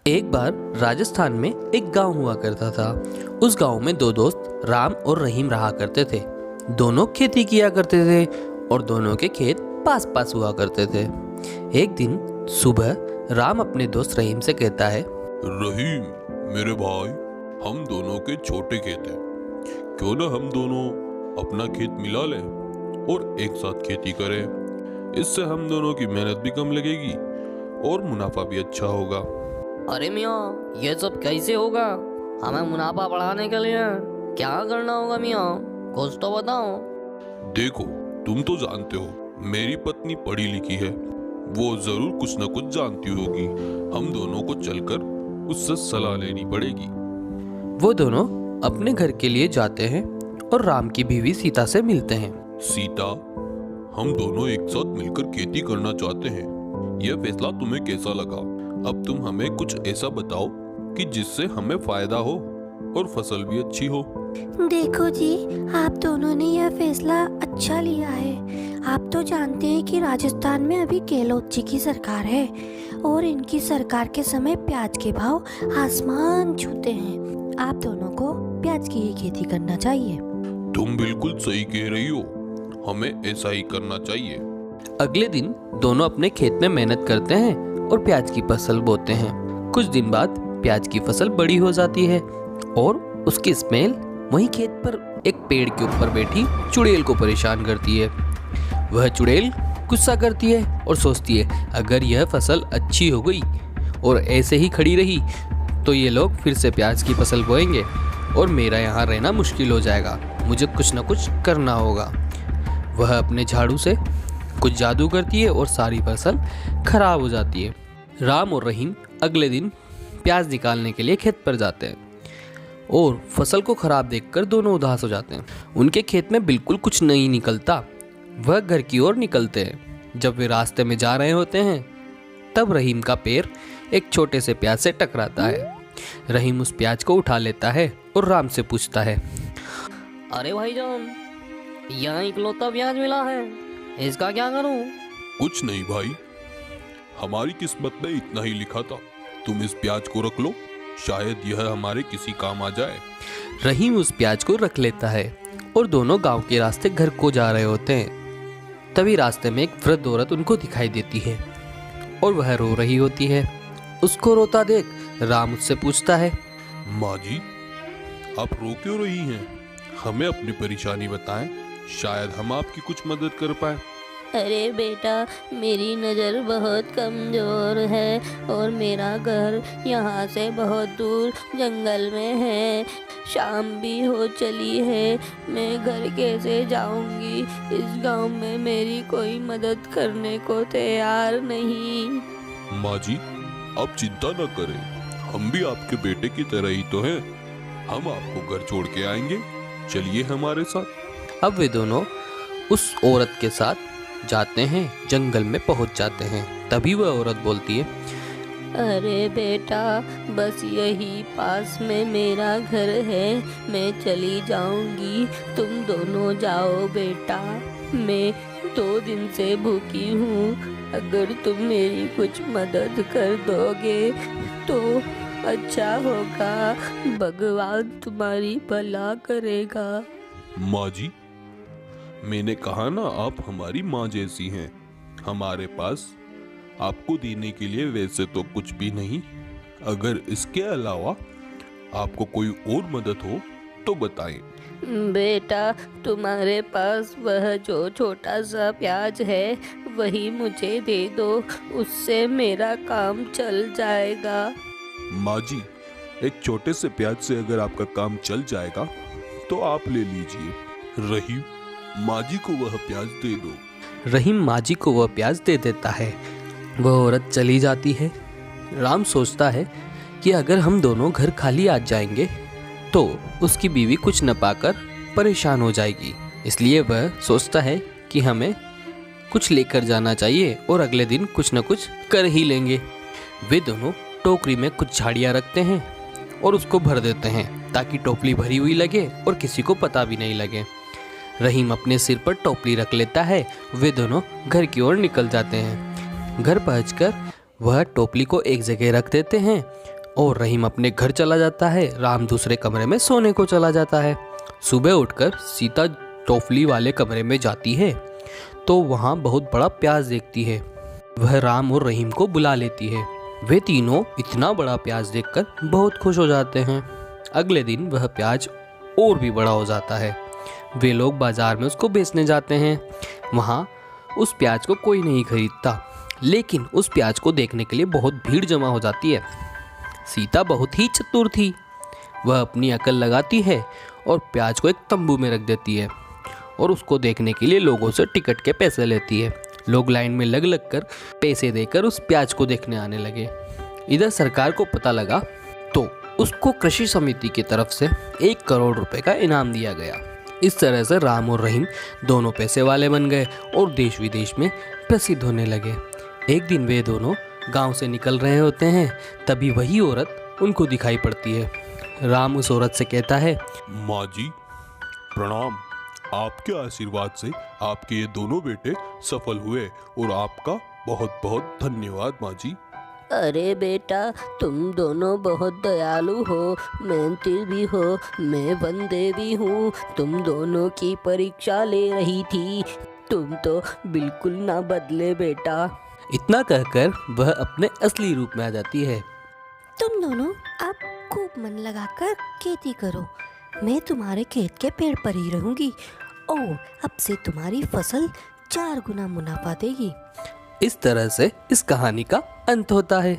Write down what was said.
एक बार राजस्थान में एक गांव हुआ करता था। उस गांव में दो दोस्त राम और रहीम रहा करते थे। दोनों खेती किया करते थे और दोनों के खेत पास पास हुआ करते थे। एक दिन सुबह राम अपने दोस्त रहीम से कहता है, रहीम मेरे भाई, हम दोनों के छोटे खेत हैं। क्यों ना हम दोनों अपना खेत मिला लें और एक साथ खेती करें। इससे हम दोनों की मेहनत भी कम लगेगी और मुनाफा भी अच्छा होगा। अरे मियाँ, ये सब कैसे होगा? हमें मुनाफा बढ़ाने के लिए क्या करना होगा मियाँ? कुछ तो बताओ। देखो, तुम तो जानते हो मेरी पत्नी पढ़ी लिखी है, वो जरूर कुछ न कुछ जानती होगी। हम दोनों को चलकर उससे सलाह लेनी पड़ेगी। वो दोनों अपने घर के लिए जाते हैं और राम की बीवी सीता से मिलते हैं। सीता, हम दोनों एक साथ मिलकर खेती करना चाहते हैं। यह फैसला तुम्हें कैसा लगा? अब तुम हमें कुछ ऐसा बताओ कि जिससे हमें फायदा हो और फसल भी अच्छी हो। देखो जी, आप दोनों ने यह फैसला अच्छा लिया है। आप तो जानते हैं कि राजस्थान में अभी गहलोत जी की सरकार है और इनकी सरकार के समय प्याज के भाव आसमान छूते हैं। आप दोनों को प्याज की ही खेती करना चाहिए। तुम बिल्कुल सही कह रही हो, हमें ऐसा ही करना चाहिए। अगले दिन दोनों अपने खेत में मेहनत करते हैं और प्याज की फसल बोते हैं। कुछ दिन बाद प्याज की फसल बड़ी हो जाती है और उसकी स्मेल वहीं खेत पर एक पेड़ के ऊपर बैठी चुड़ैल को परेशान करती है। वह चुड़ैल गुस्सा करती है और सोचती है, अगर यह फसल अच्छी हो गई और ऐसे ही खड़ी रही तो ये लोग फिर से प्याज की फसल बोएंगे और मेरा यहाँ रहना मुश्किल हो जाएगा। मुझे कुछ न कुछ करना होगा। वह अपने झाड़ू से कुछ जादू करती है और सारी फसल खराब हो जाती है। राम और रहीम अगले दिन प्याज निकालने के लिए खेत पर जाते हैं और फसल को खराब देखकर दोनों उदास हो जाते हैं। उनके खेत में बिल्कुल कुछ नहीं निकलता। वह घर की ओर निकलते हैं। जब वे रास्ते में जा रहे होते हैं तब रहीम का पैर एक छोटे से प्याज से टकराता है। रहीम उस प्याज को उठा लेता है और राम से पूछता है, अरे भाईजान, यहाँ इकलौता प्याज मिला है, इसका क्या करूँ? कुछ नहीं भाई, हमारी किस्मत में इतना ही लिखा था। तुम इस प्याज को रख लो, शायद यह हमारे किसी काम आ जाए। रहीम उस प्याज को रख लेता है और दोनों गांव के रास्ते घर को जा रहे होते हैं। तभी रास्ते में एक वृद्ध औरत उनको दिखाई देती है और वह रो रही होती है। उसको रोता देख राम उससे पूछता है, माँ जी, आप रो क्यों रही हैं? हमें अपनी परेशानी बताएं, शायद हम आपकी कुछ मदद कर पाए। अरे बेटा, मेरी नज़र बहुत कमज़ोर है और मेरा घर यहाँ से बहुत दूर जंगल में है। शाम भी हो चली है, मैं घर कैसे जाऊँगी? इस गांव में मेरी कोई मदद करने को तैयार नहीं। माँ जी, आप चिंता न करें, हम भी आपके बेटे की तरह ही तो हैं। हम आपको घर छोड़ के आएंगे, चलिए हमारे साथ। अब वे दोनों उस औरत के साथ जाते हैं, जंगल में पहुंच जाते हैं। तभी वह औरत बोलती है, अरे बेटा, बस यही पास में मेरा घर है, मैं चली जाऊंगी, तुम दोनों जाओ बेटा। मैं 2 दिन से भूखी हूँ, अगर तुम मेरी कुछ मदद कर दोगे तो अच्छा होगा। भगवान तुम्हारी भला करेगा। माँ जी, मैंने कहा ना, आप हमारी माँ जैसी हैं। हमारे पास आपको देने के लिए वैसे तो कुछ भी नहीं, अगर इसके अलावा आपको कोई और मदद हो तो बताएं। बेटा, तुम्हारे पास वह जो छोटा सा प्याज है वही मुझे दे दो, उससे मेरा काम चल जाएगा। माँ जी, एक छोटे से प्याज से अगर आपका काम चल जाएगा तो आप ले लीजिए। रहीम, माँ जी को वह प्याज दे दो। रहीम माँ जी को वह प्याज दे देता है। वह औरत चली जाती है। राम सोचता है कि अगर हम दोनों घर खाली आ जाएंगे तो उसकी बीवी कुछ न पाकर परेशान हो जाएगी। इसलिए वह सोचता है कि हमें कुछ लेकर जाना चाहिए और अगले दिन कुछ न कुछ कर ही लेंगे। वे दोनों टोकरी में कुछ झाड़ियाँ रखते हैं और उसको भर देते हैं ताकि टोपली भरी हुई लगे और किसी को पता भी नहीं लगे। रहीम अपने सिर पर टोपली रख लेता है। वे दोनों घर की ओर निकल जाते हैं। घर पहुंचकर वह टोपली को एक जगह रख देते हैं और रहीम अपने घर चला जाता है। राम दूसरे कमरे में सोने को चला जाता है। सुबह उठकर सीता टोफली वाले कमरे में जाती है तो वहाँ बहुत बड़ा प्याज देखती है। वह राम और रहीम को बुला लेती है। वे तीनों इतना बड़ा प्याज देखकर बहुत खुश हो जाते हैं। अगले दिन वह प्याज और भी बड़ा हो जाता है। वे लोग बाजार में उसको बेचने जाते हैं। वहाँ उस प्याज को कोई नहीं खरीदता, लेकिन उस प्याज को देखने के लिए बहुत भीड़ जमा हो जाती है। सीता बहुत ही चतुर थी। वह अपनी अकल लगाती है और प्याज को एक तंबू में रख देती है और उसको देखने के लिए लोगों से टिकट के पैसे लेती है। लोग लाइन में लग लग कर पैसे देकर उस प्याज को देखने आने लगे। इधर सरकार को पता लगा तो उसको कृषि समिति की तरफ से 1 करोड़ रुपए का इनाम दिया गया। इस तरह से राम और रहीम दोनों पैसे वाले बन गए और देश विदेश में प्रसिद्ध होने लगे। एक दिन वे दोनों गांव से निकल रहे होते हैं, तभी वही औरत उनको दिखाई पड़ती है। राम उस औरत से कहता है, माँ जी प्रणाम। आपके आशीर्वाद से आपके ये दोनों बेटे सफल हुए और आपका बहुत बहुत धन्यवाद माँ जी। अरे बेटा, तुम दोनों बहुत दयालु हो, मेहनती भी हो, मैं वन देवी हूँ। तुम दोनों की परीक्षा ले रही थी, तुम तो बिल्कुल ना बदले बेटा। इतना कहकर वह अपने असली रूप में आ जाती है। तुम दोनों अब खूब मन लगाकर खेती करो, मैं तुम्हारे खेत के पेड़ पर ही रहूंगी और अब से तुम्हारी फसल 4 गुना मुनाफा देगी। इस तरह से इस कहानी का अंत होता है।